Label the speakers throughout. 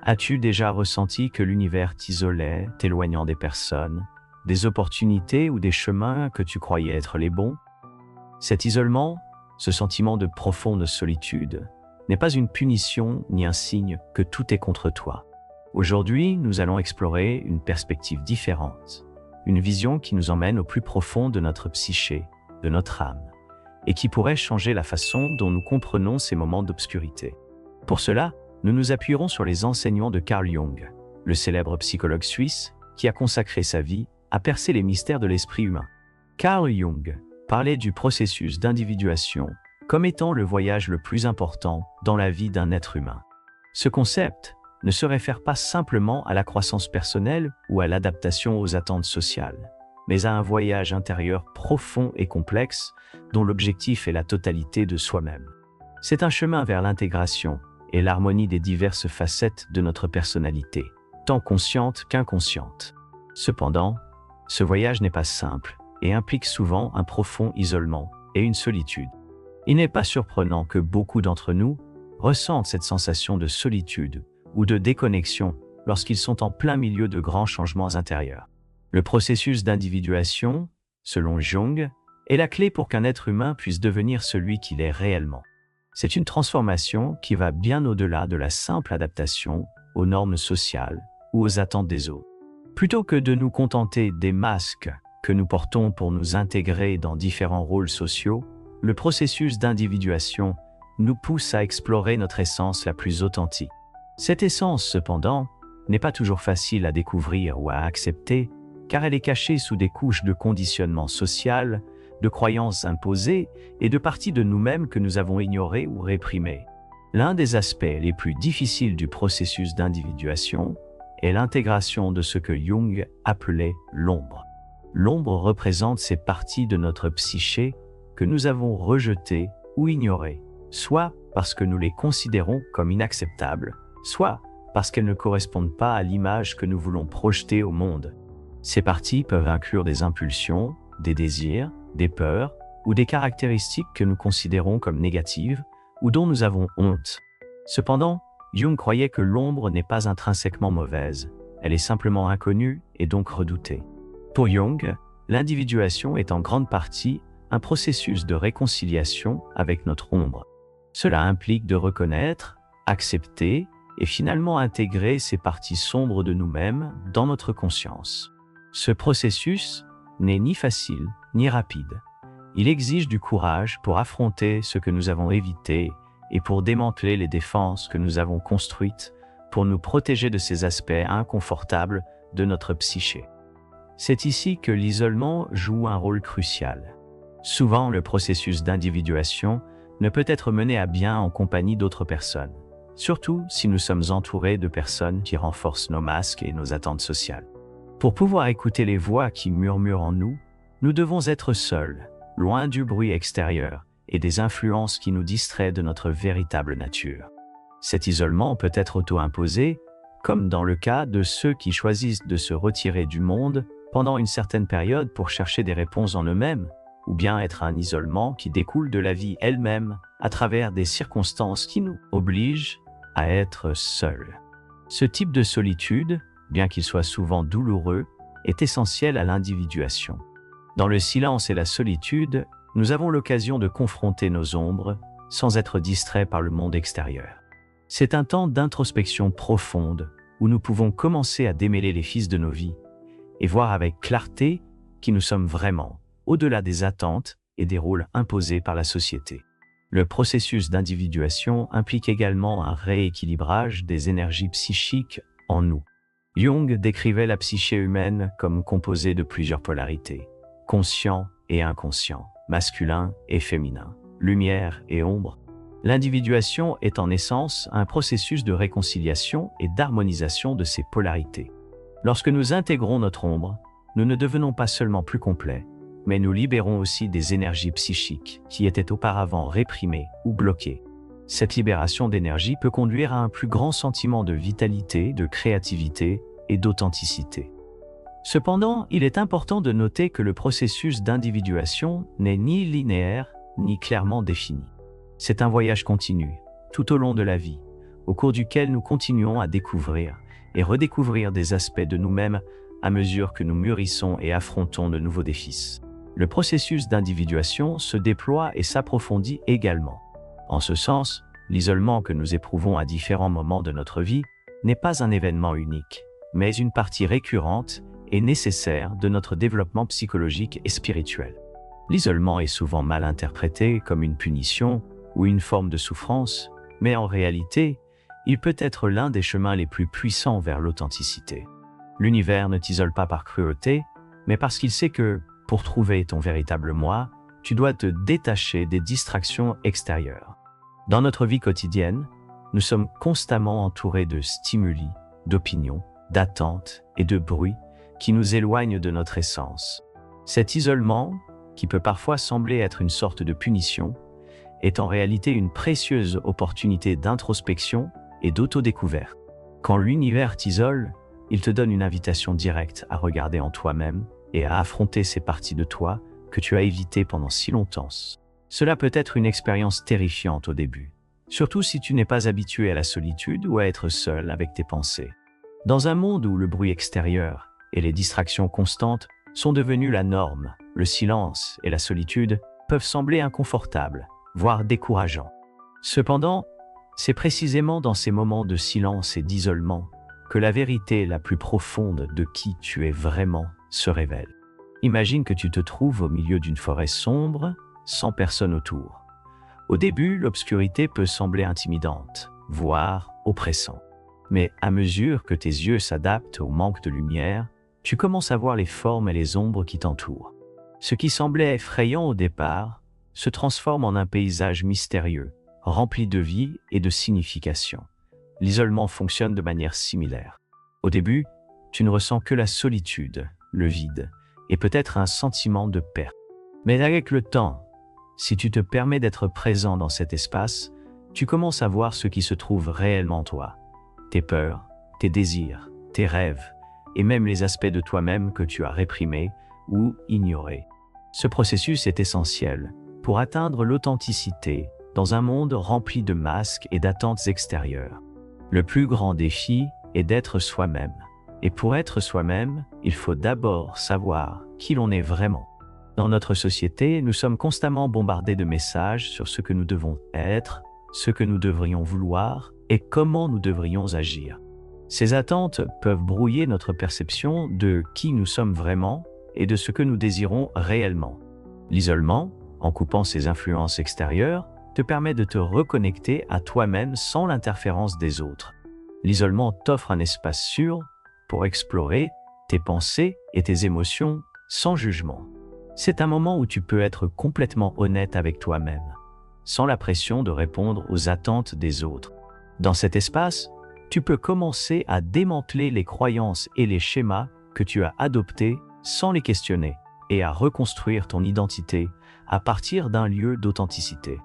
Speaker 1: As-tu déjà ressenti que l'univers t'isolait, t'éloignant des personnes, des opportunités ou des chemins que tu croyais être les bons? Cet isolement, ce sentiment de profonde solitude, n'est pas une punition ni un signe que tout est contre toi. Aujourd'hui, nous allons explorer une perspective différente, une vision qui nous emmène au plus profond de notre psyché, de notre âme, et qui pourrait changer la façon dont nous comprenons ces moments d'obscurité. Pour cela, nous nous appuierons sur les enseignements de Carl Jung, le célèbre psychologue suisse qui a consacré sa vie à percer les mystères de l'esprit humain. Carl Jung parlait du processus d'individuation comme étant le voyage le plus important dans la vie d'un être humain. Ce concept ne se réfère pas simplement à la croissance personnelle ou à l'adaptation aux attentes sociales, mais à un voyage intérieur profond et complexe dont l'objectif est la totalité de soi-même. C'est un chemin vers l'intégration et l'harmonie des diverses facettes de notre personnalité, tant consciente qu'inconsciente. Cependant, ce voyage n'est pas simple et implique souvent un profond isolement et une solitude. Il n'est pas surprenant que beaucoup d'entre nous ressentent cette sensation de solitude ou de déconnexion lorsqu'ils sont en plein milieu de grands changements intérieurs. Le processus d'individuation, selon Jung, est la clé pour qu'un être humain puisse devenir celui qu'il est réellement. C'est une transformation qui va bien au-delà de la simple adaptation aux normes sociales ou aux attentes des autres. Plutôt que de nous contenter des masques que nous portons pour nous intégrer dans différents rôles sociaux, le processus d'individuation nous pousse à explorer notre essence la plus authentique. Cette essence, cependant, n'est pas toujours facile à découvrir ou à accepter, car elle est cachée sous des couches de conditionnement social, de croyances imposées et de parties de nous-mêmes que nous avons ignorées ou réprimées. L'un des aspects les plus difficiles du processus d'individuation est l'intégration de ce que Jung appelait l'ombre. L'ombre représente ces parties de notre psyché que nous avons rejetées ou ignorées, soit parce que nous les considérons comme inacceptables, soit parce qu'elles ne correspondent pas à l'image que nous voulons projeter au monde. Ces parties peuvent inclure des impulsions, des désirs, des peurs ou des caractéristiques que nous considérons comme négatives ou dont nous avons honte. Cependant, Jung croyait que l'ombre n'est pas intrinsèquement mauvaise, elle est simplement inconnue et donc redoutée. Pour Jung, l'individuation est en grande partie un processus de réconciliation avec notre ombre. Cela implique de reconnaître, accepter et finalement intégrer ces parties sombres de nous-mêmes dans notre conscience. Ce processus n'est ni facile ni rapide. Il exige du courage pour affronter ce que nous avons évité et pour démanteler les défenses que nous avons construites pour nous protéger de ces aspects inconfortables de notre psyché. C'est ici que l'isolement joue un rôle crucial. Souvent, le processus d'individuation ne peut être mené à bien en compagnie d'autres personnes, surtout si nous sommes entourés de personnes qui renforcent nos masques et nos attentes sociales. Pour pouvoir écouter les voix qui murmurent en nous, nous devons être seuls, loin du bruit extérieur et des influences qui nous distraient de notre véritable nature. Cet isolement peut être auto-imposé, comme dans le cas de ceux qui choisissent de se retirer du monde pendant une certaine période pour chercher des réponses en eux-mêmes, ou bien être un isolement qui découle de la vie elle-même à travers des circonstances qui nous obligent à être seuls. Ce type de solitude, bien qu'il soit souvent douloureux, est essentiel à l'individuation. Dans le silence et la solitude, nous avons l'occasion de confronter nos ombres sans être distraits par le monde extérieur. C'est un temps d'introspection profonde où nous pouvons commencer à démêler les fils de nos vies et voir avec clarté qui nous sommes vraiment, au-delà des attentes et des rôles imposés par la société. Le processus d'individuation implique également un rééquilibrage des énergies psychiques en nous. Jung décrivait la psyché humaine comme composée de plusieurs polarités, conscient et inconscient, masculin et féminin, lumière et ombre. L'individuation est en essence un processus de réconciliation et d'harmonisation de ces polarités. Lorsque nous intégrons notre ombre, nous ne devenons pas seulement plus complets, mais nous libérons aussi des énergies psychiques qui étaient auparavant réprimées ou bloquées. Cette libération d'énergie peut conduire à un plus grand sentiment de vitalité, de créativité et d'authenticité. Cependant, il est important de noter que le processus d'individuation n'est ni linéaire ni clairement défini. C'est un voyage continu, tout au long de la vie, au cours duquel nous continuons à découvrir et redécouvrir des aspects de nous-mêmes à mesure que nous mûrissons et affrontons de nouveaux défis. Le processus d'individuation se déploie et s'approfondit également. En ce sens, l'isolement que nous éprouvons à différents moments de notre vie n'est pas un événement unique, mais une partie récurrente et nécessaire de notre développement psychologique et spirituel. L'isolement est souvent mal interprété comme une punition ou une forme de souffrance, mais en réalité, il peut être l'un des chemins les plus puissants vers l'authenticité. L'univers ne t'isole pas par cruauté, mais parce qu'il sait que, pour trouver ton véritable moi, tu dois te détacher des distractions extérieures. Dans notre vie quotidienne, nous sommes constamment entourés de stimuli, d'opinions, d'attentes et de bruits qui nous éloignent de notre essence. Cet isolement, qui peut parfois sembler être une sorte de punition, est en réalité une précieuse opportunité d'introspection et d'autodécouverte. Quand l'univers t'isole, il te donne une invitation directe à regarder en toi-même et à affronter ces parties de toi que tu as évitées pendant si longtemps. Cela peut être une expérience terrifiante au début, surtout si tu n'es pas habitué à la solitude ou à être seul avec tes pensées. Dans un monde où le bruit extérieur et les distractions constantes sont devenus la norme, le silence et la solitude peuvent sembler inconfortables, voire décourageants. Cependant, c'est précisément dans ces moments de silence et d'isolement que la vérité la plus profonde de qui tu es vraiment se révèle. Imagine que tu te trouves au milieu d'une forêt sombre, sans personne autour. Au début, l'obscurité peut sembler intimidante, voire oppressante. Mais à mesure que tes yeux s'adaptent au manque de lumière, tu commences à voir les formes et les ombres qui t'entourent. Ce qui semblait effrayant au départ se transforme en un paysage mystérieux, rempli de vie et de signification. L'isolement fonctionne de manière similaire. Au début, tu ne ressens que la solitude, le vide, et peut-être un sentiment de perte. Mais avec le temps, si tu te permets d'être présent dans cet espace, tu commences à voir ce qui se trouve réellement en toi. Tes peurs, tes désirs, tes rêves, et même les aspects de toi-même que tu as réprimés ou ignorés. Ce processus est essentiel pour atteindre l'authenticité dans un monde rempli de masques et d'attentes extérieures. Le plus grand défi est d'être soi-même. Et pour être soi-même, il faut d'abord savoir qui l'on est vraiment. Dans notre société, nous sommes constamment bombardés de messages sur ce que nous devons être, ce que nous devrions vouloir et comment nous devrions agir. Ces attentes peuvent brouiller notre perception de qui nous sommes vraiment et de ce que nous désirons réellement. L'isolement, en coupant ces influences extérieures, te permet de te reconnecter à toi-même sans l'interférence des autres. L'isolement t'offre un espace sûr pour explorer tes pensées et tes émotions sans jugement. C'est un moment où tu peux être complètement honnête avec toi-même, sans la pression de répondre aux attentes des autres. Dans cet espace, tu peux commencer à démanteler les croyances et les schémas que tu as adoptés sans les questionner et à reconstruire ton identité à partir d'un lieu d'authenticité.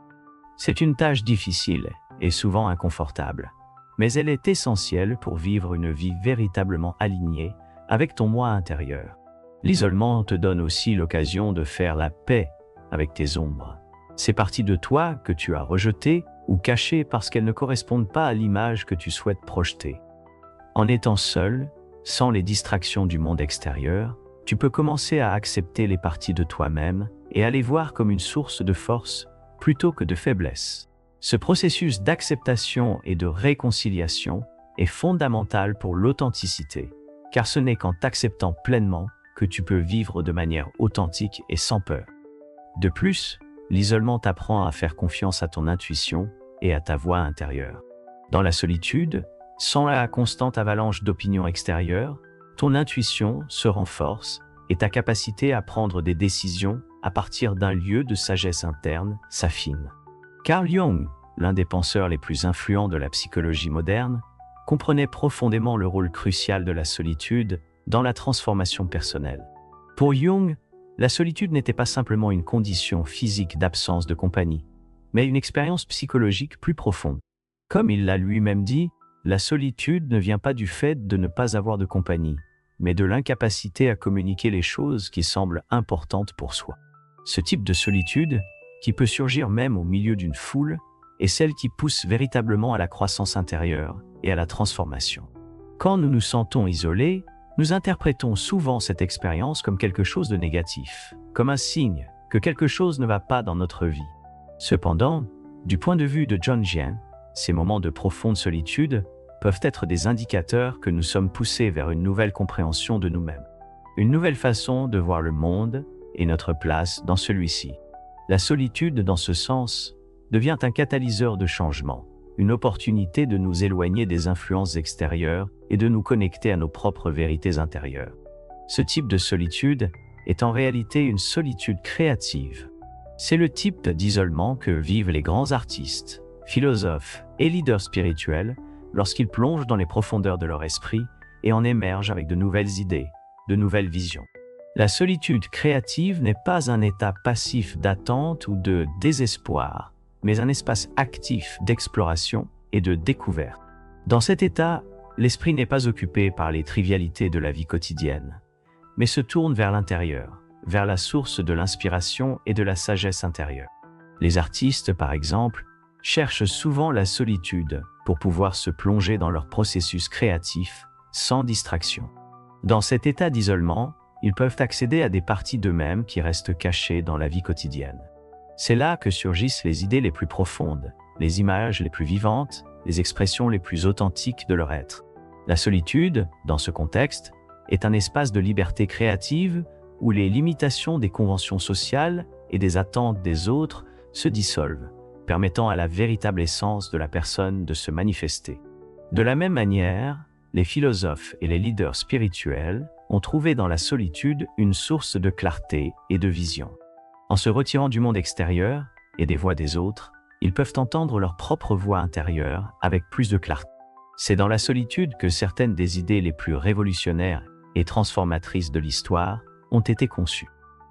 Speaker 1: C'est une tâche difficile et souvent inconfortable, mais elle est essentielle pour vivre une vie véritablement alignée avec ton moi intérieur. L'isolement te donne aussi l'occasion de faire la paix avec tes ombres. Ces parties de toi que tu as rejetées ou cachées parce qu'elles ne correspondent pas à l'image que tu souhaites projeter. En étant seul, sans les distractions du monde extérieur, tu peux commencer à accepter les parties de toi-même et à les voir comme une source de force plutôt que de faiblesse. Ce processus d'acceptation et de réconciliation est fondamental pour l'authenticité, car ce n'est qu'en t'acceptant pleinement que tu peux vivre de manière authentique et sans peur. De plus, l'isolement t'apprend à faire confiance à ton intuition et à ta voix intérieure. Dans la solitude, sans la constante avalanche d'opinions extérieures, ton intuition se renforce et ta capacité à prendre des décisions à partir d'un lieu de sagesse interne s'affine. Carl Jung, l'un des penseurs les plus influents de la psychologie moderne, comprenait profondément le rôle crucial de la solitude dans la transformation personnelle. Pour Jung, la solitude n'était pas simplement une condition physique d'absence de compagnie, mais une expérience psychologique plus profonde. Comme il l'a lui-même dit, la solitude ne vient pas du fait de ne pas avoir de compagnie, mais de l'incapacité à communiquer les choses qui semblent importantes pour soi. Ce type de solitude, qui peut surgir même au milieu d'une foule, est celle qui pousse véritablement à la croissance intérieure et à la transformation. Quand nous nous sentons isolés, nous interprétons souvent cette expérience comme quelque chose de négatif, comme un signe que quelque chose ne va pas dans notre vie. Cependant, du point de vue de John Gien, ces moments de profonde solitude peuvent être des indicateurs que nous sommes poussés vers une nouvelle compréhension de nous-mêmes, une nouvelle façon de voir le monde et notre place dans celui-ci. La solitude, dans ce sens, devient un catalyseur de changement, une opportunité de nous éloigner des influences extérieures et de nous connecter à nos propres vérités intérieures. Ce type de solitude est en réalité une solitude créative. C'est le type d'isolement que vivent les grands artistes, philosophes et leaders spirituels lorsqu'ils plongent dans les profondeurs de leur esprit et en émergent avec de nouvelles idées, de nouvelles visions. La solitude créative n'est pas un état passif d'attente ou de désespoir, mais un espace actif d'exploration et de découverte. Dans cet état, l'esprit n'est pas occupé par les trivialités de la vie quotidienne, mais se tourne vers l'intérieur, vers la source de l'inspiration et de la sagesse intérieure. Les artistes, par exemple, cherchent souvent la solitude pour pouvoir se plonger dans leur processus créatif sans distraction. Dans cet état d'isolement, ils peuvent accéder à des parties d'eux-mêmes qui restent cachées dans la vie quotidienne. C'est là que surgissent les idées les plus profondes, les images les plus vivantes, les expressions les plus authentiques de leur être. La solitude, dans ce contexte, est un espace de liberté créative où les limitations des conventions sociales et des attentes des autres se dissolvent, permettant à la véritable essence de la personne de se manifester. De la même manière, les philosophes et les leaders spirituels ont trouvé dans la solitude une source de clarté et de vision. En se retirant du monde extérieur et des voix des autres, ils peuvent entendre leur propre voix intérieure avec plus de clarté. C'est dans la solitude que certaines des idées les plus révolutionnaires et transformatrices de l'histoire ont été conçues.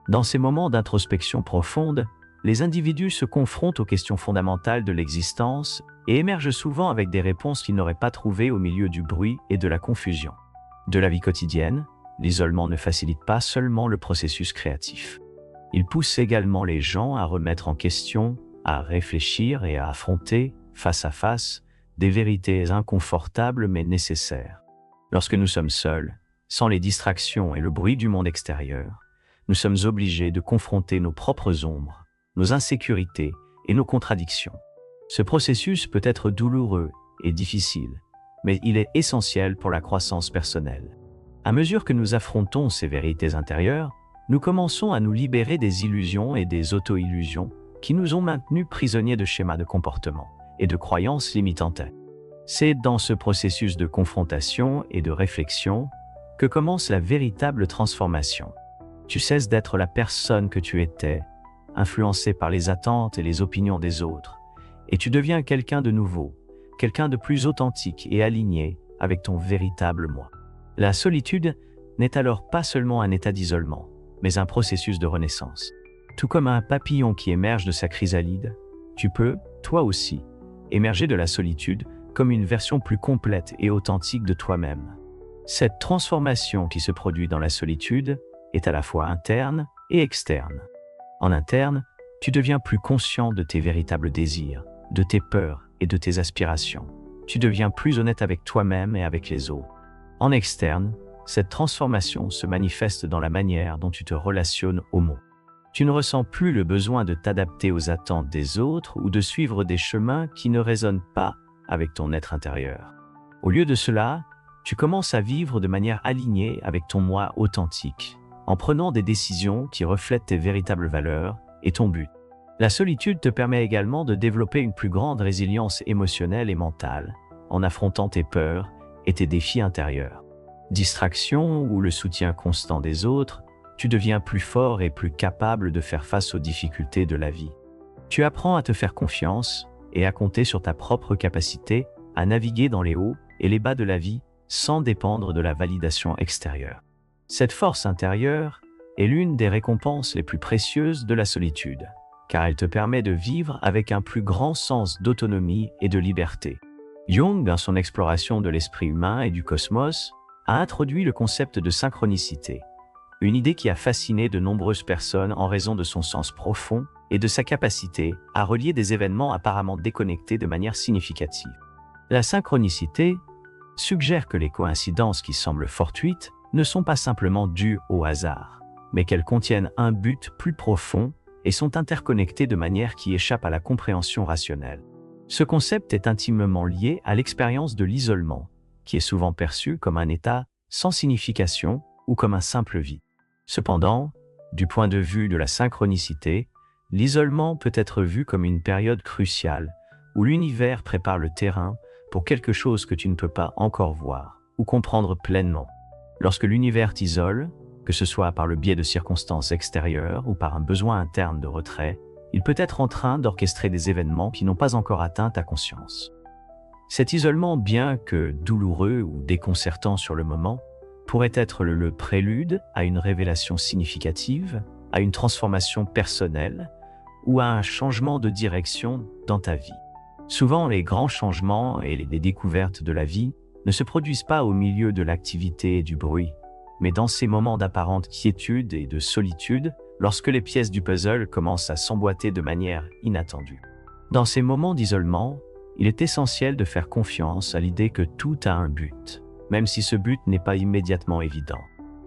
Speaker 1: Dans ces moments d'introspection profonde, les individus se confrontent aux questions fondamentales de l'existence et émergent souvent avec des réponses qu'ils n'auraient pas trouvées au milieu du bruit et de la confusion. De la vie quotidienne, l'isolement ne facilite pas seulement le processus créatif. Il pousse également les gens à remettre en question, à réfléchir et à affronter, face à face, des vérités inconfortables mais nécessaires. Lorsque nous sommes seuls, sans les distractions et le bruit du monde extérieur, nous sommes obligés de confronter nos propres ombres, nos insécurités et nos contradictions. Ce processus peut être douloureux et difficile, mais il est essentiel pour la croissance personnelle. À mesure que nous affrontons ces vérités intérieures, nous commençons à nous libérer des illusions et des auto-illusions qui nous ont maintenus prisonniers de schémas de comportement et de croyances limitantes. C'est dans ce processus de confrontation et de réflexion que commence la véritable transformation. Tu cesses d'être la personne que tu étais, influencée par les attentes et les opinions des autres, et tu deviens quelqu'un de nouveau, quelqu'un de plus authentique et aligné avec ton véritable moi. La solitude n'est alors pas seulement un état d'isolement, mais un processus de renaissance. Tout comme un papillon qui émerge de sa chrysalide, tu peux, toi aussi, émerger de la solitude comme une version plus complète et authentique de toi-même. Cette transformation qui se produit dans la solitude est à la fois interne et externe. En interne, tu deviens plus conscient de tes véritables désirs, de tes peurs et de tes aspirations. Tu deviens plus honnête avec toi-même et avec les autres. En externe, cette transformation se manifeste dans la manière dont tu te relationnes au monde. Tu ne ressens plus le besoin de t'adapter aux attentes des autres ou de suivre des chemins qui ne résonnent pas avec ton être intérieur. Au lieu de cela, tu commences à vivre de manière alignée avec ton moi authentique, en prenant des décisions qui reflètent tes véritables valeurs et ton but. La solitude te permet également de développer une plus grande résilience émotionnelle et mentale, en affrontant tes peurs et tes défis intérieurs. Distraction ou le soutien constant des autres, tu deviens plus fort et plus capable de faire face aux difficultés de la vie. Tu apprends à te faire confiance et à compter sur ta propre capacité à naviguer dans les hauts et les bas de la vie sans dépendre de la validation extérieure. Cette force intérieure est l'une des récompenses les plus précieuses de la solitude, car elle te permet de vivre avec un plus grand sens d'autonomie et de liberté. Jung, dans son exploration de l'esprit humain et du cosmos, a introduit le concept de synchronicité, une idée qui a fasciné de nombreuses personnes en raison de son sens profond et de sa capacité à relier des événements apparemment déconnectés de manière significative. La synchronicité suggère que les coïncidences qui semblent fortuites ne sont pas simplement dues au hasard, mais qu'elles contiennent un but plus profond et sont interconnectées de manière qui échappe à la compréhension rationnelle. Ce concept est intimement lié à l'expérience de l'isolement, qui est souvent perçu comme un état sans signification ou comme un simple vide. Cependant, du point de vue de la synchronicité, l'isolement peut être vu comme une période cruciale où l'univers prépare le terrain pour quelque chose que tu ne peux pas encore voir ou comprendre pleinement. Lorsque l'univers t'isole, que ce soit par le biais de circonstances extérieures ou par un besoin interne de retrait, il peut être en train d'orchestrer des événements qui n'ont pas encore atteint ta conscience. Cet isolement, bien que douloureux ou déconcertant sur le moment, pourrait être le prélude à une révélation significative, à une transformation personnelle ou à un changement de direction dans ta vie. Souvent, les grands changements et les découvertes de la vie ne se produisent pas au milieu de l'activité et du bruit, mais dans ces moments d'apparente quiétude et de solitude, lorsque les pièces du puzzle commencent à s'emboîter de manière inattendue. Dans ces moments d'isolement, il est essentiel de faire confiance à l'idée que tout a un but, même si ce but n'est pas immédiatement évident.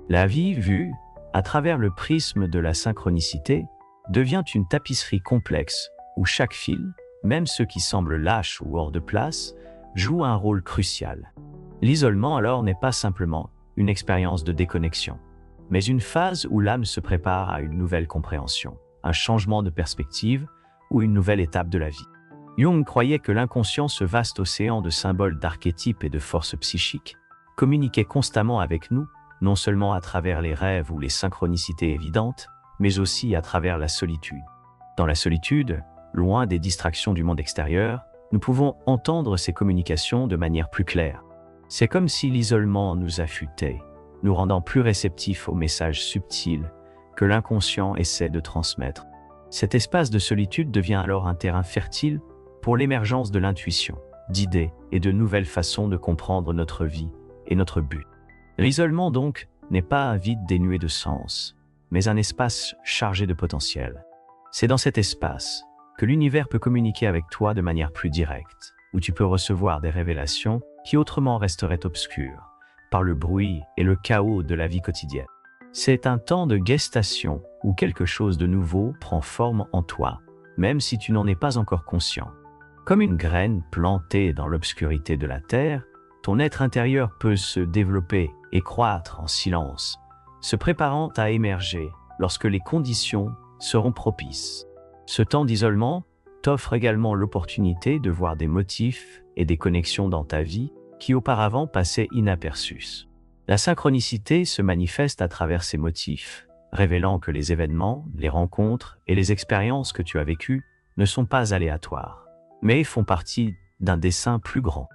Speaker 1: La vie, vue à travers le prisme de la synchronicité, devient une tapisserie complexe où chaque fil, même ceux qui semblent lâches ou hors de place, joue un rôle crucial. L'isolement alors n'est pas simplement une expérience de déconnexion, mais une phase où l'âme se prépare à une nouvelle compréhension, un changement de perspective ou une nouvelle étape de la vie. Jung croyait que l'inconscient, ce vaste océan de symboles, d'archétypes et de forces psychiques, communiquait constamment avec nous, non seulement à travers les rêves ou les synchronicités évidentes, mais aussi à travers la solitude. Dans la solitude, loin des distractions du monde extérieur, nous pouvons entendre ces communications de manière plus claire. C'est comme si l'isolement nous affûtait, nous rendant plus réceptifs aux messages subtils que l'inconscient essaie de transmettre. Cet espace de solitude devient alors un terrain fertile pour l'émergence de l'intuition, d'idées et de nouvelles façons de comprendre notre vie et notre but. L'isolement donc n'est pas un vide dénué de sens, mais un espace chargé de potentiel. C'est dans cet espace que l'univers peut communiquer avec toi de manière plus directe, où tu peux recevoir des révélations qui autrement resteraient obscures par le bruit et le chaos de la vie quotidienne. C'est un temps de gestation où quelque chose de nouveau prend forme en toi, même si tu n'en es pas encore conscient. Comme une graine plantée dans l'obscurité de la terre, ton être intérieur peut se développer et croître en silence, se préparant à émerger lorsque les conditions seront propices. Ce temps d'isolement t'offre également l'opportunité de voir des motifs et des connexions dans ta vie qui auparavant passaient inaperçus. La synchronicité se manifeste à travers ces motifs, révélant que les événements, les rencontres et les expériences que tu as vécues ne sont pas aléatoires, mais font partie d'un dessein plus grand.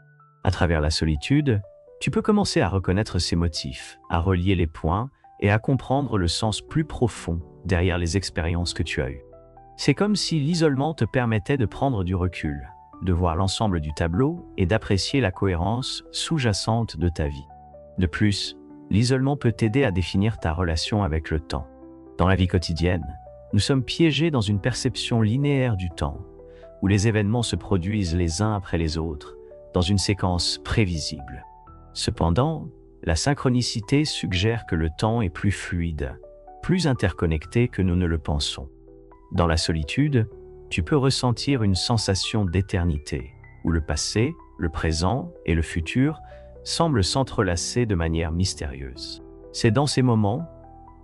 Speaker 1: À travers la solitude, tu peux commencer à reconnaître ces motifs, à relier les points et à comprendre le sens plus profond derrière les expériences que tu as eues. C'est comme si l'isolement te permettait de prendre du recul, de voir l'ensemble du tableau et d'apprécier la cohérence sous-jacente de ta vie. De plus, l'isolement peut t'aider à définir ta relation avec le temps. Dans la vie quotidienne, nous sommes piégés dans une perception linéaire du temps, où les événements se produisent les uns après les autres, dans une séquence prévisible. Cependant, la synchronicité suggère que le temps est plus fluide, plus interconnecté que nous ne le pensons. Dans la solitude, tu peux ressentir une sensation d'éternité, où le passé, le présent et le futur semblent s'entrelacer de manière mystérieuse. C'est dans ces moments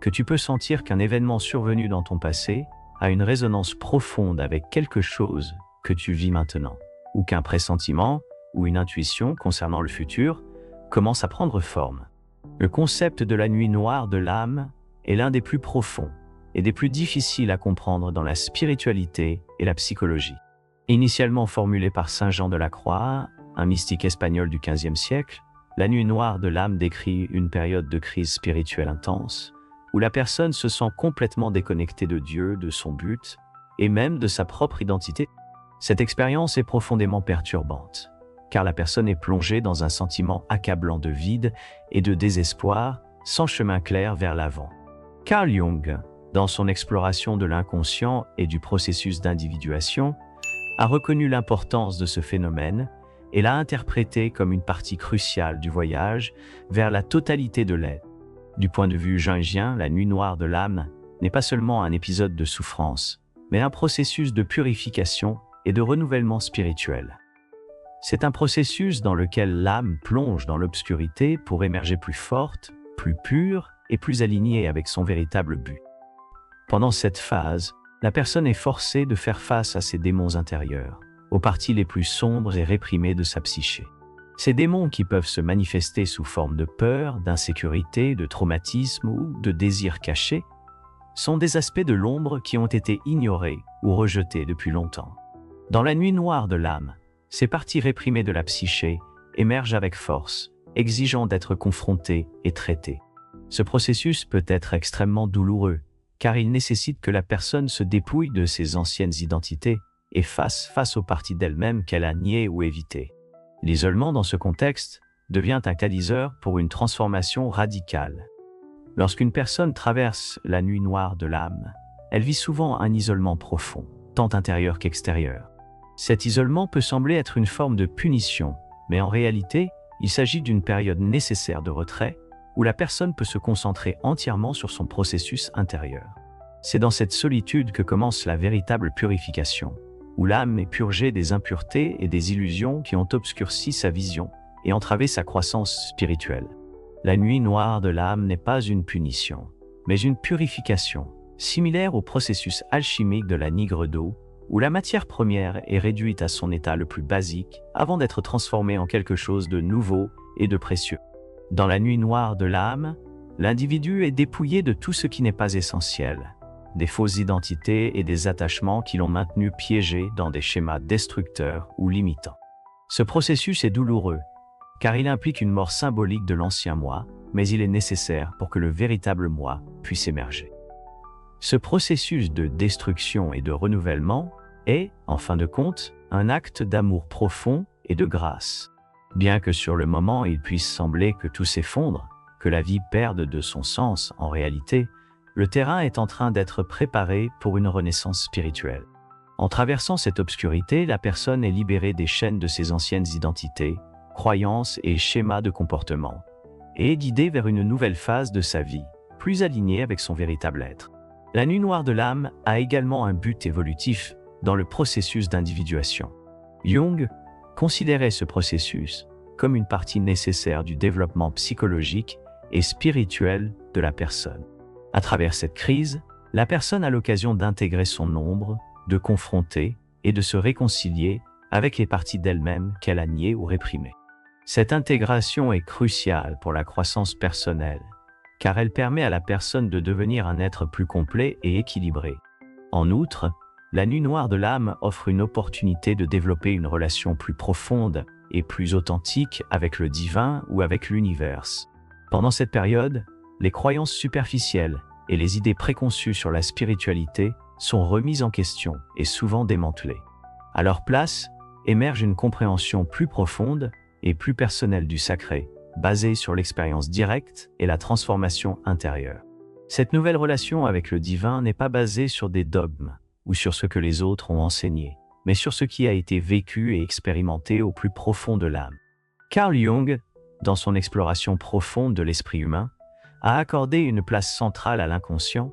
Speaker 1: que tu peux sentir qu'un événement survenu dans ton passé a une résonance profonde avec quelque chose que tu vis maintenant, ou qu'un pressentiment ou une intuition concernant le futur commence à prendre forme. Le concept de la nuit noire de l'âme est l'un des plus profonds et des plus difficiles à comprendre dans la spiritualité et la psychologie. Initialement formulé par Saint Jean de la Croix, un mystique espagnol du XVe siècle, la nuit noire de l'âme décrit une période de crise spirituelle intense, où la personne se sent complètement déconnectée de Dieu, de son but, et même de sa propre identité. Cette expérience est profondément perturbante, car la personne est plongée dans un sentiment accablant de vide et de désespoir, sans chemin clair vers l'avant. Carl Jung dans son exploration de l'inconscient et du processus d'individuation, a reconnu l'importance de ce phénomène et l'a interprété comme une partie cruciale du voyage vers la totalité de l'être. Du point de vue jungien, la nuit noire de l'âme n'est pas seulement un épisode de souffrance, mais un processus de purification et de renouvellement spirituel. C'est un processus dans lequel l'âme plonge dans l'obscurité pour émerger plus forte, plus pure et plus alignée avec son véritable but. Pendant cette phase, la personne est forcée de faire face à ses démons intérieurs, aux parties les plus sombres et réprimées de sa psyché. Ces démons qui peuvent se manifester sous forme de peur, d'insécurité, de traumatisme ou de désirs cachés sont des aspects de l'ombre qui ont été ignorés ou rejetés depuis longtemps. Dans la nuit noire de l'âme, ces parties réprimées de la psyché émergent avec force, exigeant d'être confrontées et traitées. Ce processus peut être extrêmement douloureux, car il nécessite que la personne se dépouille de ses anciennes identités et fasse face aux parties d'elle-même qu'elle a niées ou évitées. L'isolement dans ce contexte devient un catalyseur pour une transformation radicale. Lorsqu'une personne traverse la nuit noire de l'âme, elle vit souvent un isolement profond, tant intérieur qu'extérieur. Cet isolement peut sembler être une forme de punition, mais en réalité, il s'agit d'une période nécessaire de retrait où la personne peut se concentrer entièrement sur son processus intérieur. C'est dans cette solitude que commence la véritable purification, où l'âme est purgée des impuretés et des illusions qui ont obscurci sa vision et entravé sa croissance spirituelle. La nuit noire de l'âme n'est pas une punition, mais une purification, similaire au processus alchimique de la nigre d'eau, où la matière première est réduite à son état le plus basique avant d'être transformée en quelque chose de nouveau et de précieux. Dans la nuit noire de l'âme, l'individu est dépouillé de tout ce qui n'est pas essentiel, des fausses identités et des attachements qui l'ont maintenu piégé dans des schémas destructeurs ou limitants. Ce processus est douloureux, car il implique une mort symbolique de l'ancien moi, mais il est nécessaire pour que le véritable moi puisse émerger. Ce processus de destruction et de renouvellement est, en fin de compte, un acte d'amour profond et de grâce. Bien que sur le moment il puisse sembler que tout s'effondre, que la vie perde de son sens, en réalité, le terrain est en train d'être préparé pour une renaissance spirituelle. En traversant cette obscurité, la personne est libérée des chaînes de ses anciennes identités, croyances et schémas de comportement, et est guidée vers une nouvelle phase de sa vie, plus alignée avec son véritable être. La nuit noire de l'âme a également un but évolutif dans le processus d'individuation. Jung considérait ce processus comme une partie nécessaire du développement psychologique et spirituel de la personne. À travers cette crise, la personne a l'occasion d'intégrer son ombre, de confronter et de se réconcilier avec les parties d'elle-même qu'elle a niées ou réprimées. Cette intégration est cruciale pour la croissance personnelle, car elle permet à la personne de devenir un être plus complet et équilibré. En outre, la nuit noire de l'âme offre une opportunité de développer une relation plus profonde et plus authentique avec le divin ou avec l'univers. Pendant cette période, les croyances superficielles et les idées préconçues sur la spiritualité sont remises en question et souvent démantelées. À leur place, émerge une compréhension plus profonde et plus personnelle du sacré, basée sur l'expérience directe et la transformation intérieure. Cette nouvelle relation avec le divin n'est pas basée sur des dogmes ou sur ce que les autres ont enseigné, mais sur ce qui a été vécu et expérimenté au plus profond de l'âme. Carl Jung, dans son exploration profonde de l'esprit humain, a accordé une place centrale à l'inconscient,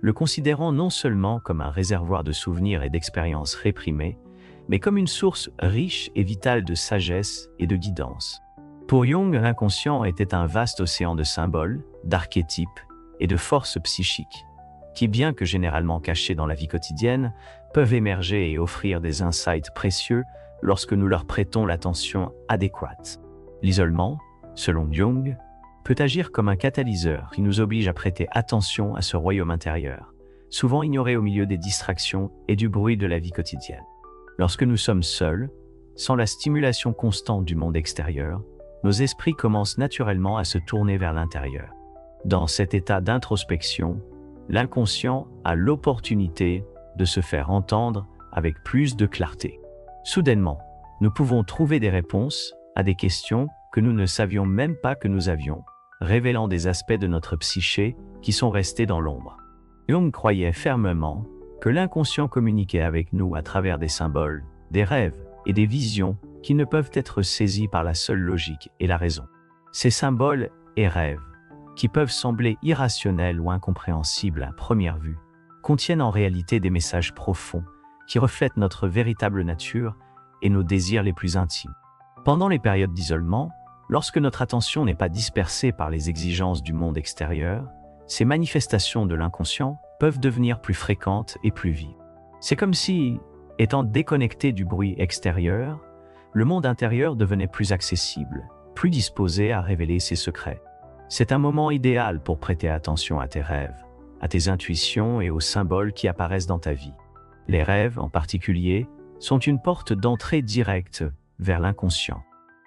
Speaker 1: le considérant non seulement comme un réservoir de souvenirs et d'expériences réprimées, mais comme une source riche et vitale de sagesse et de guidance. Pour Jung, l'inconscient était un vaste océan de symboles, d'archétypes et de forces psychiques, qui, bien que généralement cachés dans la vie quotidienne, peuvent émerger et offrir des insights précieux lorsque nous leur prêtons l'attention adéquate. L'isolement, selon Jung, peut agir comme un catalyseur qui nous oblige à prêter attention à ce royaume intérieur, souvent ignoré au milieu des distractions et du bruit de la vie quotidienne. Lorsque nous sommes seuls, sans la stimulation constante du monde extérieur, nos esprits commencent naturellement à se tourner vers l'intérieur. Dans cet état d'introspection, l'inconscient a l'opportunité de se faire entendre avec plus de clarté. Soudainement, nous pouvons trouver des réponses à des questions que nous ne savions même pas que nous avions, révélant des aspects de notre psyché qui sont restés dans l'ombre. Jung croyait fermement que l'inconscient communiquait avec nous à travers des symboles, des rêves et des visions qui ne peuvent être saisis par la seule logique et la raison. Ces symboles et rêves, qui peuvent sembler irrationnels ou incompréhensibles à première vue, contiennent en réalité des messages profonds qui reflètent notre véritable nature et nos désirs les plus intimes. Pendant les périodes d'isolement, lorsque notre attention n'est pas dispersée par les exigences du monde extérieur, ces manifestations de l'inconscient peuvent devenir plus fréquentes et plus vives. C'est comme si, étant déconnecté du bruit extérieur, le monde intérieur devenait plus accessible, plus disposé à révéler ses secrets. C'est un moment idéal pour prêter attention à tes rêves, à tes intuitions et aux symboles qui apparaissent dans ta vie. Les rêves, en particulier, sont une porte d'entrée directe vers l'inconscient.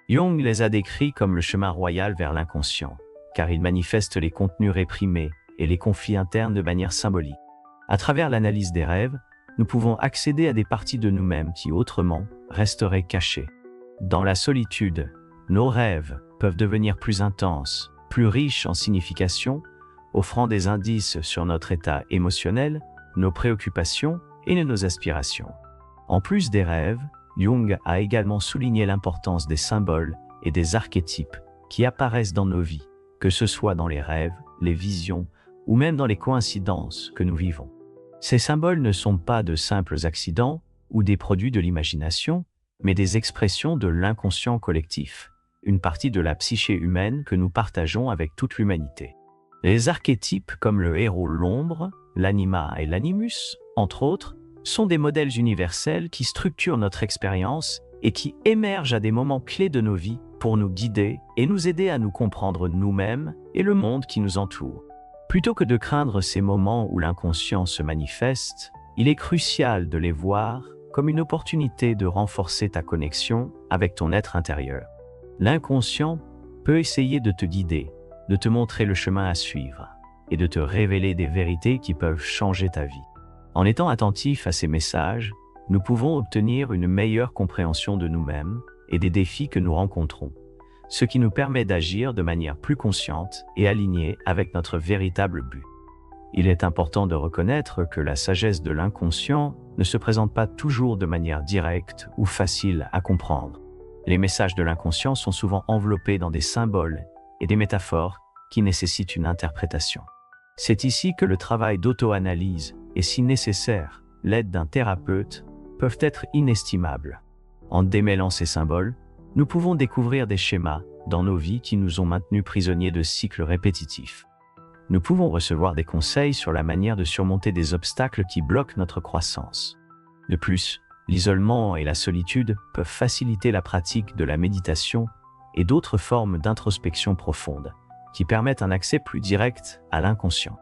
Speaker 1: Jung les a décrits comme le chemin royal vers l'inconscient, car ils manifestent les contenus réprimés et les conflits internes de manière symbolique. À travers l'analyse des rêves, nous pouvons accéder à des parties de nous-mêmes qui, autrement, resteraient cachées. Dans la solitude, nos rêves peuvent devenir plus intenses, plus riches en signification, offrant des indices sur notre état émotionnel, nos préoccupations et nos aspirations. En plus des rêves, Jung a également souligné l'importance des symboles et des archétypes qui apparaissent dans nos vies, que ce soit dans les rêves, les visions ou même dans les coïncidences que nous vivons. Ces symboles ne sont pas de simples accidents ou des produits de l'imagination, mais des expressions de l'inconscient collectif, une partie de la psyché humaine que nous partageons avec toute l'humanité. Les archétypes comme le héros l'ombre, l'anima et l'animus, entre autres, sont des modèles universels qui structurent notre expérience et qui émergent à des moments clés de nos vies pour nous guider et nous aider à nous comprendre nous-mêmes et le monde qui nous entoure. Plutôt que de craindre ces moments où l'inconscient se manifeste, il est crucial de les voir comme une opportunité de renforcer ta connexion avec ton être intérieur. L'inconscient peut essayer de te guider, de te montrer le chemin à suivre et de te révéler des vérités qui peuvent changer ta vie. En étant attentif à ces messages, nous pouvons obtenir une meilleure compréhension de nous-mêmes et des défis que nous rencontrons, ce qui nous permet d'agir de manière plus consciente et alignée avec notre véritable but. Il est important de reconnaître que la sagesse de l'inconscient ne se présente pas toujours de manière directe ou facile à comprendre. Les messages de l'inconscient sont souvent enveloppés dans des symboles et des métaphores qui nécessitent une interprétation. C'est ici que le travail d'auto-analyse et si nécessaire, l'aide d'un thérapeute peuvent être inestimables. En démêlant ces symboles, nous pouvons découvrir des schémas dans nos vies qui nous ont maintenus prisonniers de cycles répétitifs. Nous pouvons recevoir des conseils sur la manière de surmonter des obstacles qui bloquent notre croissance. De plus, l'isolement et la solitude peuvent faciliter la pratique de la méditation et d'autres formes d'introspection profonde, qui permettent un accès plus direct à l'inconscient.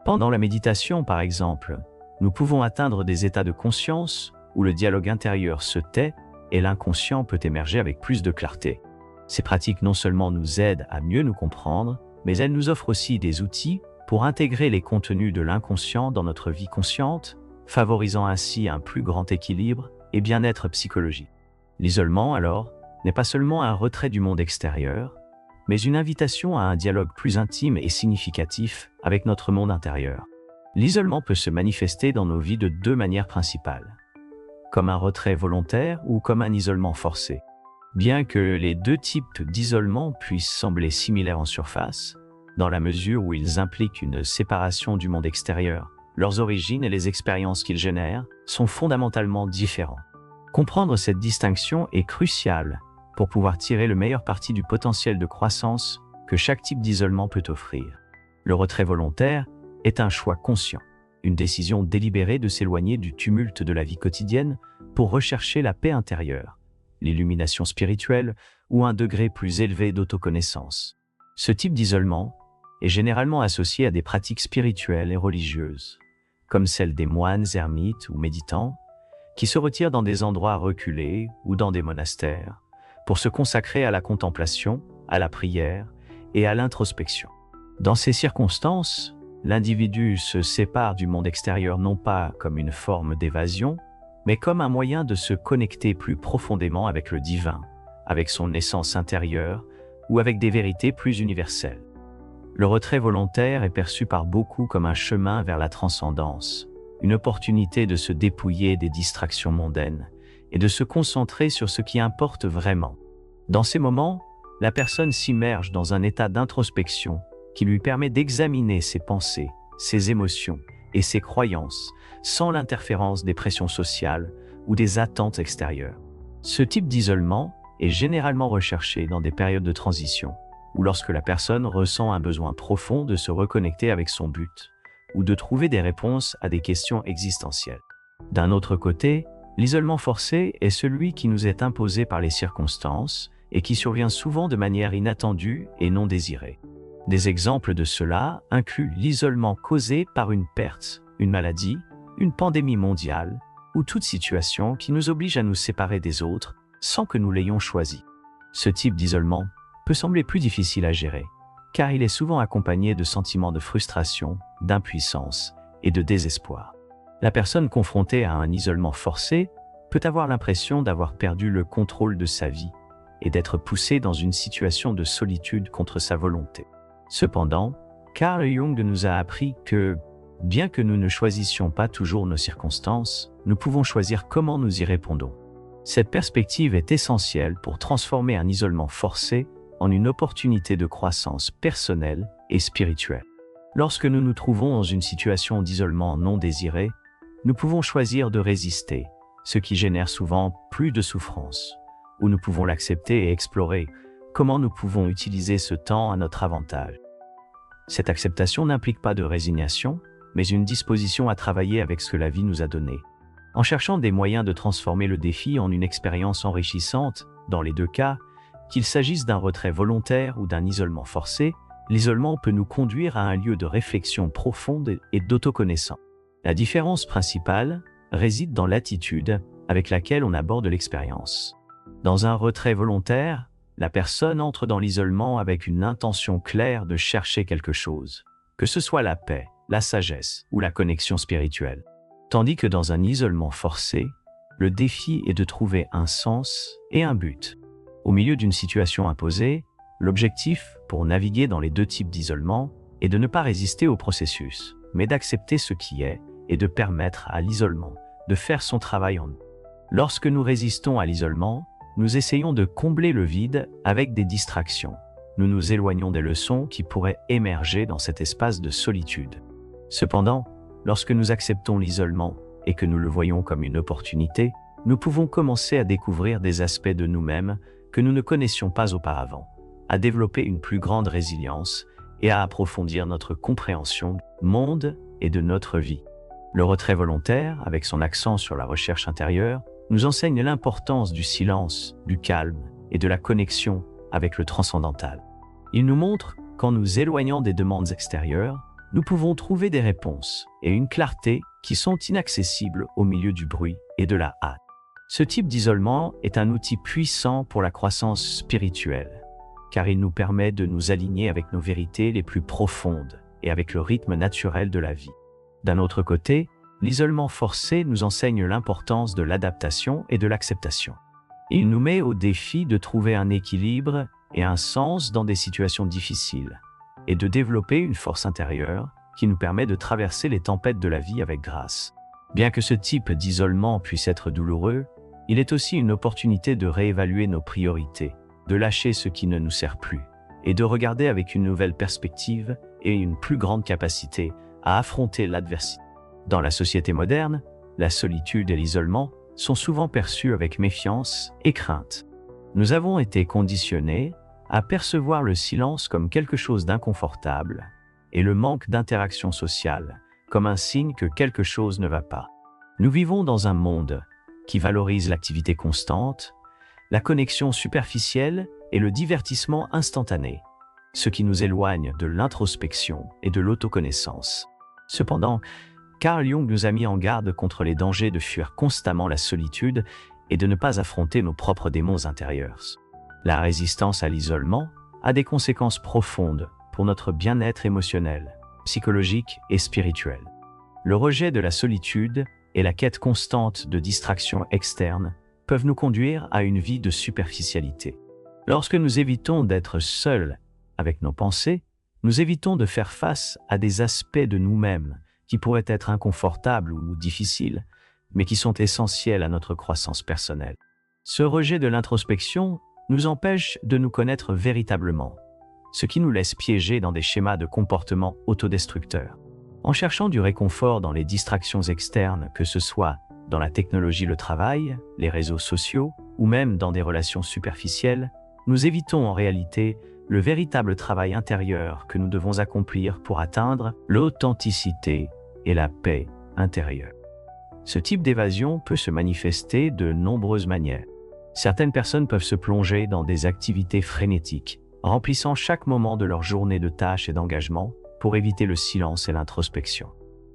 Speaker 1: Pendant la méditation, par exemple, nous pouvons atteindre des états de conscience où le dialogue intérieur se tait et l'inconscient peut émerger avec plus de clarté. Ces pratiques non seulement nous aident à mieux nous comprendre, mais elles nous offrent aussi des outils pour intégrer les contenus de l'inconscient dans notre vie consciente, favorisant ainsi un plus grand équilibre et bien-être psychologique. L'isolement, alors, n'est pas seulement un retrait du monde extérieur, mais une invitation à un dialogue plus intime et significatif avec notre monde intérieur. L'isolement peut se manifester dans nos vies de deux manières principales, comme un retrait volontaire ou comme un isolement forcé. Bien que les deux types d'isolement puissent sembler similaires en surface, dans la mesure où ils impliquent une séparation du monde extérieur, leurs origines et les expériences qu'ils génèrent sont fondamentalement différents. Comprendre cette distinction est crucial pour pouvoir tirer le meilleur parti du potentiel de croissance que chaque type d'isolement peut offrir. Le retrait volontaire est un choix conscient, une décision délibérée de s'éloigner du tumulte de la vie quotidienne pour rechercher la paix intérieure, l'illumination spirituelle ou un degré plus élevé d'autoconnaissance. Ce type d'isolement est généralement associé à des pratiques spirituelles et religieuses, comme celles des moines, ermites ou méditants, qui se retirent dans des endroits reculés ou dans des monastères, pour se consacrer à la contemplation, à la prière et à l'introspection. Dans ces circonstances, l'individu se sépare du monde extérieur non pas comme une forme d'évasion, mais comme un moyen de se connecter plus profondément avec le divin, avec son essence intérieure ou avec des vérités plus universelles. Le retrait volontaire est perçu par beaucoup comme un chemin vers la transcendance, une opportunité de se dépouiller des distractions mondaines et de se concentrer sur ce qui importe vraiment. Dans ces moments, la personne s'immerge dans un état d'introspection qui lui permet d'examiner ses pensées, ses émotions et ses croyances sans l'interférence des pressions sociales ou des attentes extérieures. Ce type d'isolement est généralement recherché dans des périodes de transition ou lorsque la personne ressent un besoin profond de se reconnecter avec son but ou de trouver des réponses à des questions existentielles. D'un autre côté, l'isolement forcé est celui qui nous est imposé par les circonstances et qui survient souvent de manière inattendue et non désirée. Des exemples de cela incluent l'isolement causé par une perte, une maladie, une pandémie mondiale ou toute situation qui nous oblige à nous séparer des autres sans que nous l'ayons choisi. Ce type d'isolement peut sembler plus difficile à gérer, car il est souvent accompagné de sentiments de frustration, d'impuissance et de désespoir. La personne confrontée à un isolement forcé peut avoir l'impression d'avoir perdu le contrôle de sa vie et d'être poussée dans une situation de solitude contre sa volonté. Cependant, Carl Jung nous a appris que, bien que nous ne choisissions pas toujours nos circonstances, nous pouvons choisir comment nous y répondons. Cette perspective est essentielle pour transformer un isolement forcé en une opportunité de croissance personnelle et spirituelle. Lorsque nous nous trouvons dans une situation d'isolement non désiré, nous pouvons choisir de résister, ce qui génère souvent plus de souffrance, ou nous pouvons l'accepter et explorer comment nous pouvons utiliser ce temps à notre avantage. Cette acceptation n'implique pas de résignation, mais une disposition à travailler avec ce que la vie nous a donné. En cherchant des moyens de transformer le défi en une expérience enrichissante, dans les deux cas, qu'il s'agisse d'un retrait volontaire ou d'un isolement forcé, l'isolement peut nous conduire à un lieu de réflexion profonde et d'autoconnaissance. La différence principale réside dans l'attitude avec laquelle on aborde l'expérience. Dans un retrait volontaire, la personne entre dans l'isolement avec une intention claire de chercher quelque chose, que ce soit la paix, la sagesse ou la connexion spirituelle. Tandis que dans un isolement forcé, le défi est de trouver un sens et un but. Au milieu d'une situation imposée, l'objectif, pour naviguer dans les deux types d'isolement, est de ne pas résister au processus, mais d'accepter ce qui est et de permettre à l'isolement de faire son travail en nous. Lorsque nous résistons à l'isolement, nous essayons de combler le vide avec des distractions. Nous nous éloignons des leçons qui pourraient émerger dans cet espace de solitude. Cependant, lorsque nous acceptons l'isolement et que nous le voyons comme une opportunité, nous pouvons commencer à découvrir des aspects de nous-mêmes que nous ne connaissions pas auparavant, à développer une plus grande résilience et à approfondir notre compréhension du monde et de notre vie. Le retrait volontaire, avec son accent sur la recherche intérieure, nous enseigne l'importance du silence, du calme et de la connexion avec le transcendantal. Il nous montre qu'en nous éloignant des demandes extérieures, nous pouvons trouver des réponses et une clarté qui sont inaccessibles au milieu du bruit et de la hâte. Ce type d'isolement est un outil puissant pour la croissance spirituelle, car il nous permet de nous aligner avec nos vérités les plus profondes et avec le rythme naturel de la vie. D'un autre côté, l'isolement forcé nous enseigne l'importance de l'adaptation et de l'acceptation. Il nous met au défi de trouver un équilibre et un sens dans des situations difficiles, et de développer une force intérieure qui nous permet de traverser les tempêtes de la vie avec grâce. Bien que ce type d'isolement puisse être douloureux, il est aussi une opportunité de réévaluer nos priorités, de lâcher ce qui ne nous sert plus, et de regarder avec une nouvelle perspective et une plus grande capacité à affronter l'adversité. Dans la société moderne, la solitude et l'isolement sont souvent perçus avec méfiance et crainte. Nous avons été conditionnés à percevoir le silence comme quelque chose d'inconfortable et le manque d'interaction sociale comme un signe que quelque chose ne va pas. Nous vivons dans un monde qui valorise l'activité constante, la connexion superficielle et le divertissement instantané, ce qui nous éloigne de l'introspection et de l'autoconnaissance. Cependant, Carl Jung nous a mis en garde contre les dangers de fuir constamment la solitude et de ne pas affronter nos propres démons intérieurs. La résistance à l'isolement a des conséquences profondes pour notre bien-être émotionnel, psychologique et spirituel. Le rejet de la solitude et la quête constante de distractions externes peuvent nous conduire à une vie de superficialité. Lorsque nous évitons d'être seuls avec nos pensées, nous évitons de faire face à des aspects de nous-mêmes qui pourraient être inconfortables ou difficiles, mais qui sont essentiels à notre croissance personnelle. Ce rejet de l'introspection nous empêche de nous connaître véritablement, ce qui nous laisse piéger dans des schémas de comportement autodestructeurs. En cherchant du réconfort dans les distractions externes, que ce soit dans la technologie, le travail, les réseaux sociaux ou même dans des relations superficielles, nous évitons en réalité le véritable travail intérieur que nous devons accomplir pour atteindre l'authenticité et la paix intérieure. Ce type d'évasion peut se manifester de nombreuses manières. Certaines personnes peuvent se plonger dans des activités frénétiques, remplissant chaque moment de leur journée de tâches et d'engagement pour éviter le silence et l'introspection.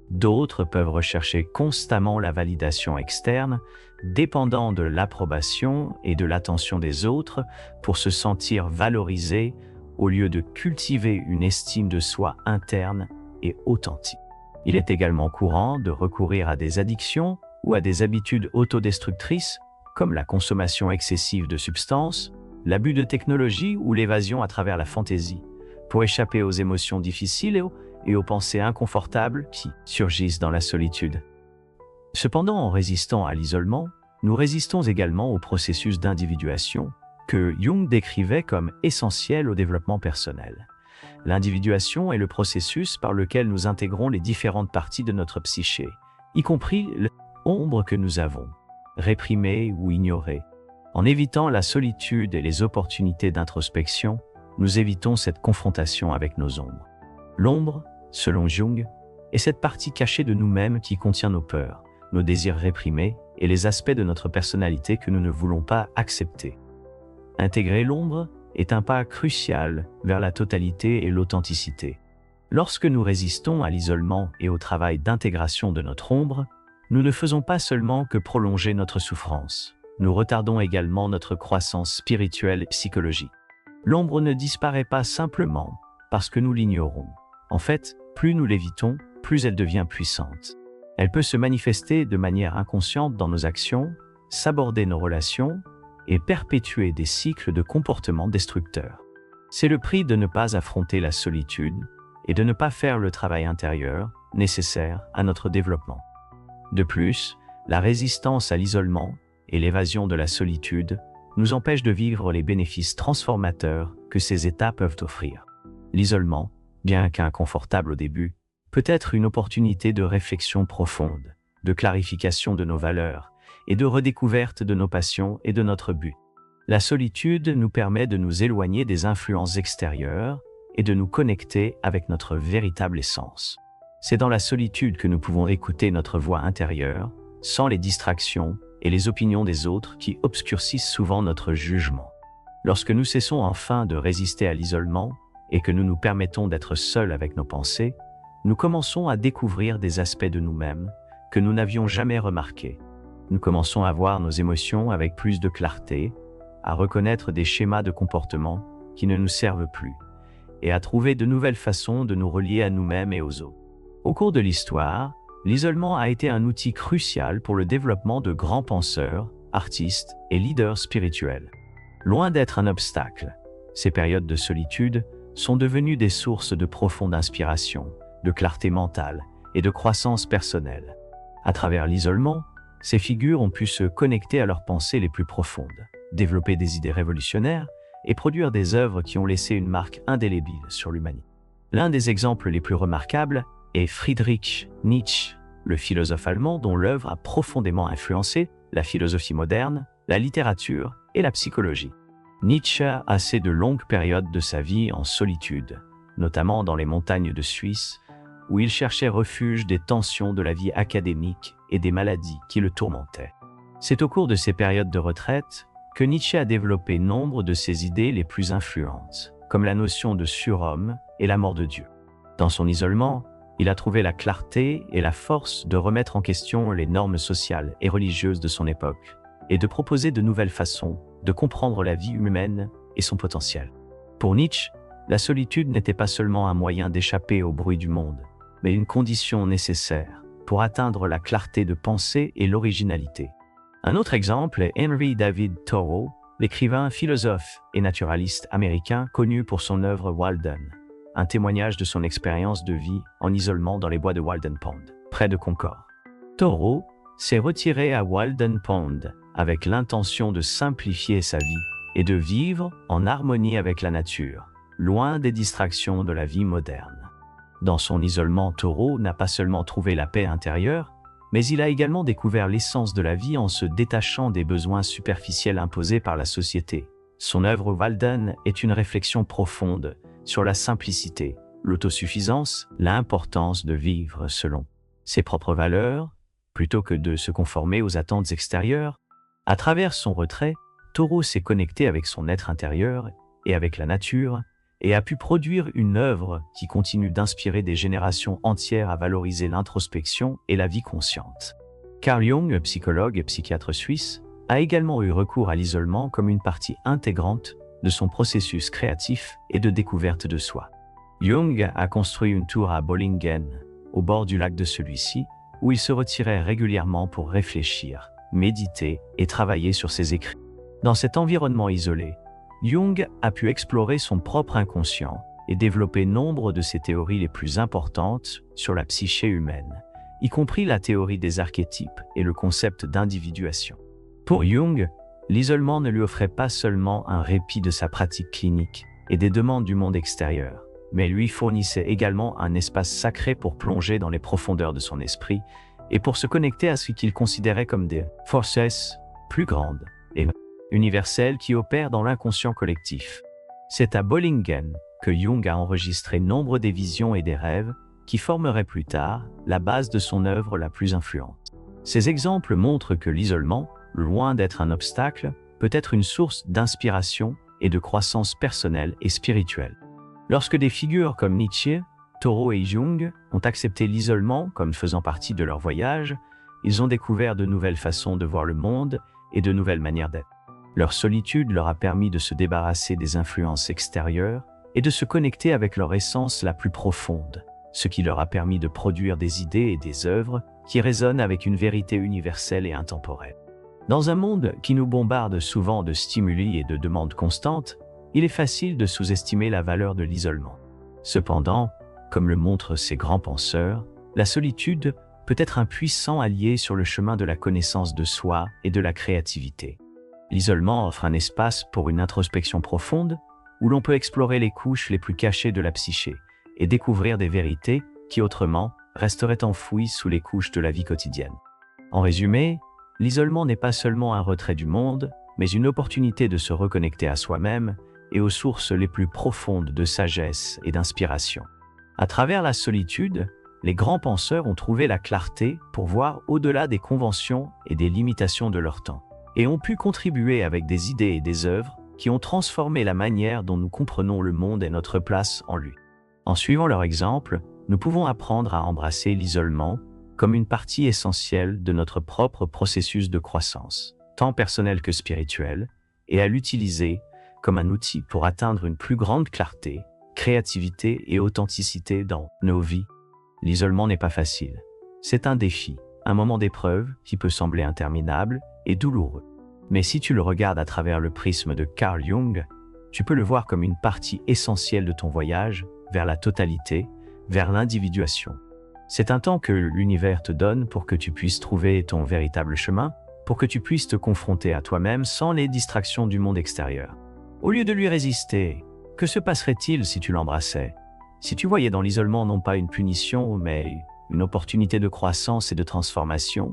Speaker 1: D'autres peuvent rechercher constamment la validation externe, dépendant de l'approbation et de l'attention des autres pour se sentir valorisés au lieu de cultiver une estime de soi interne et authentique. Il est également courant de recourir à des addictions ou à des habitudes autodestructrices comme la consommation excessive de substances, l'abus de technologie ou l'évasion à travers la fantaisie, pour échapper aux émotions difficiles et aux pensées inconfortables qui surgissent dans la solitude. Cependant, en résistant à l'isolement, nous résistons également au processus d'individuation que Jung décrivait comme essentiel au développement personnel. L'individuation est le processus par lequel nous intégrons les différentes parties de notre psyché, y compris l'ombre que nous avons, réprimée ou ignorée. En évitant la solitude et les opportunités d'introspection, nous évitons cette confrontation avec nos ombres. L'ombre, selon Jung, est cette partie cachée de nous-mêmes qui contient nos peurs, nos désirs réprimés et les aspects de notre personnalité que nous ne voulons pas accepter. Intégrer l'ombre est un pas crucial vers la totalité et l'authenticité. Lorsque nous résistons à l'isolement et au travail d'intégration de notre ombre, nous ne faisons pas seulement que prolonger notre souffrance, nous retardons également notre croissance spirituelle et psychologique. L'ombre ne disparaît pas simplement parce que nous l'ignorons. En fait, plus nous l'évitons, plus elle devient puissante. Elle peut se manifester de manière inconsciente dans nos actions, saborder nos relations et perpétuer des cycles de comportements destructeurs. C'est le prix de ne pas affronter la solitude et de ne pas faire le travail intérieur nécessaire à notre développement. De plus, la résistance à l'isolement et l'évasion de la solitude nous empêchent de vivre les bénéfices transformateurs que ces états peuvent offrir. L'isolement, bien qu'inconfortable au début, peut être une opportunité de réflexion profonde, de clarification de nos valeurs et de redécouverte de nos passions et de notre but. La solitude nous permet de nous éloigner des influences extérieures et de nous connecter avec notre véritable essence. C'est dans la solitude que nous pouvons écouter notre voix intérieure, sans les distractions et les opinions des autres qui obscurcissent souvent notre jugement. Lorsque nous cessons enfin de résister à l'isolement et que nous nous permettons d'être seuls avec nos pensées, nous commençons à découvrir des aspects de nous-mêmes que nous n'avions jamais remarqués. Nous commençons à voir nos émotions avec plus de clarté, à reconnaître des schémas de comportement qui ne nous servent plus, et à trouver de nouvelles façons de nous relier à nous-mêmes et aux autres. Au cours de l'histoire, l'isolement a été un outil crucial pour le développement de grands penseurs, artistes et leaders spirituels. Loin d'être un obstacle, ces périodes de solitude sont devenues des sources de profonde inspiration, de clarté mentale et de croissance personnelle. À travers l'isolement, ces figures ont pu se connecter à leurs pensées les plus profondes, développer des idées révolutionnaires et produire des œuvres qui ont laissé une marque indélébile sur l'humanité. L'un des exemples les plus remarquables est Friedrich Nietzsche, le philosophe allemand dont l'œuvre a profondément influencé la philosophie moderne, la littérature et la psychologie. Nietzsche a passé de longues périodes de sa vie en solitude, notamment dans les montagnes de Suisse, où il cherchait refuge des tensions de la vie académique et des maladies qui le tourmentaient. C'est au cours de ces périodes de retraite que Nietzsche a développé nombre de ses idées les plus influentes, comme la notion de surhomme et la mort de Dieu. Dans son isolement, il a trouvé la clarté et la force de remettre en question les normes sociales et religieuses de son époque, et de proposer de nouvelles façons de comprendre la vie humaine et son potentiel. Pour Nietzsche, la solitude n'était pas seulement un moyen d'échapper au bruit du monde, mais une condition nécessaire pour atteindre la clarté de pensée et l'originalité. Un autre exemple est Henry David Thoreau, l'écrivain, philosophe et naturaliste américain connu pour son œuvre Walden, un témoignage de son expérience de vie en isolement dans les bois de Walden Pond, près de Concord. Thoreau s'est retiré à Walden Pond avec l'intention de simplifier sa vie et de vivre en harmonie avec la nature, loin des distractions de la vie moderne. Dans son isolement, Thoreau n'a pas seulement trouvé la paix intérieure, mais il a également découvert l'essence de la vie en se détachant des besoins superficiels imposés par la société. Son œuvre Walden est une réflexion profonde sur la simplicité, l'autosuffisance, l'importance de vivre selon ses propres valeurs, plutôt que de se conformer aux attentes extérieures. À travers son retrait, Thoreau s'est connecté avec son être intérieur et avec la nature, et a pu produire une œuvre qui continue d'inspirer des générations entières à valoriser l'introspection et la vie consciente. Carl Jung, psychologue et psychiatre suisse, a également eu recours à l'isolement comme une partie intégrante de son processus créatif et de découverte de soi. Jung a construit une tour à Bollingen, au bord du lac de celui-ci, où il se retirait régulièrement pour réfléchir, méditer et travailler sur ses écrits. Dans cet environnement isolé, Jung a pu explorer son propre inconscient et développer nombre de ses théories les plus importantes sur la psyché humaine, y compris la théorie des archétypes et le concept d'individuation. Pour Jung, l'isolement ne lui offrait pas seulement un répit de sa pratique clinique et des demandes du monde extérieur, mais lui fournissait également un espace sacré pour plonger dans les profondeurs de son esprit et pour se connecter à ce qu'il considérait comme des forces plus grandes et universelles qui opèrent dans l'inconscient collectif. C'est à Bollingen que Jung a enregistré nombre des visions et des rêves qui formeraient plus tard la base de son œuvre la plus influente. Ces exemples montrent que l'isolement, loin d'être un obstacle, peut être une source d'inspiration et de croissance personnelle et spirituelle. Lorsque des figures comme Nietzsche, Thoreau et Jung ont accepté l'isolement comme faisant partie de leur voyage, ils ont découvert de nouvelles façons de voir le monde et de nouvelles manières d'être. Leur solitude leur a permis de se débarrasser des influences extérieures et de se connecter avec leur essence la plus profonde, ce qui leur a permis de produire des idées et des œuvres qui résonnent avec une vérité universelle et intemporelle. Dans un monde qui nous bombarde souvent de stimuli et de demandes constantes, il est facile de sous-estimer la valeur de l'isolement. Cependant, comme le montrent ces grands penseurs, la solitude peut être un puissant allié sur le chemin de la connaissance de soi et de la créativité. L'isolement offre un espace pour une introspection profonde où l'on peut explorer les couches les plus cachées de la psyché et découvrir des vérités qui autrement resteraient enfouies sous les couches de la vie quotidienne. En résumé, l'isolement n'est pas seulement un retrait du monde, mais une opportunité de se reconnecter à soi-même et aux sources les plus profondes de sagesse et d'inspiration. À travers la solitude, les grands penseurs ont trouvé la clarté pour voir au-delà des conventions et des limitations de leur temps, et ont pu contribuer avec des idées et des œuvres qui ont transformé la manière dont nous comprenons le monde et notre place en lui. En suivant leur exemple, nous pouvons apprendre à embrasser l'isolement comme une partie essentielle de notre propre processus de croissance, tant personnel que spirituel, et à l'utiliser comme un outil pour atteindre une plus grande clarté, créativité et authenticité dans nos vies. L'isolement n'est pas facile. C'est un défi, un moment d'épreuve qui peut sembler interminable et douloureux. Mais si tu le regardes à travers le prisme de Carl Jung, tu peux le voir comme une partie essentielle de ton voyage vers la totalité, vers l'individuation. C'est un temps que l'univers te donne pour que tu puisses trouver ton véritable chemin, pour que tu puisses te confronter à toi-même sans les distractions du monde extérieur. Au lieu de lui résister, que se passerait-il si tu l'embrassais? Si tu voyais dans l'isolement non pas une punition, mais une opportunité de croissance et de transformation?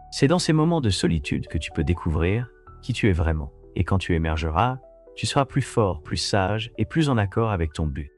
Speaker 1: C'est dans ces moments de solitude que tu peux découvrir qui tu es vraiment. Et quand tu émergeras, tu seras plus fort, plus sage et plus en accord avec ton but.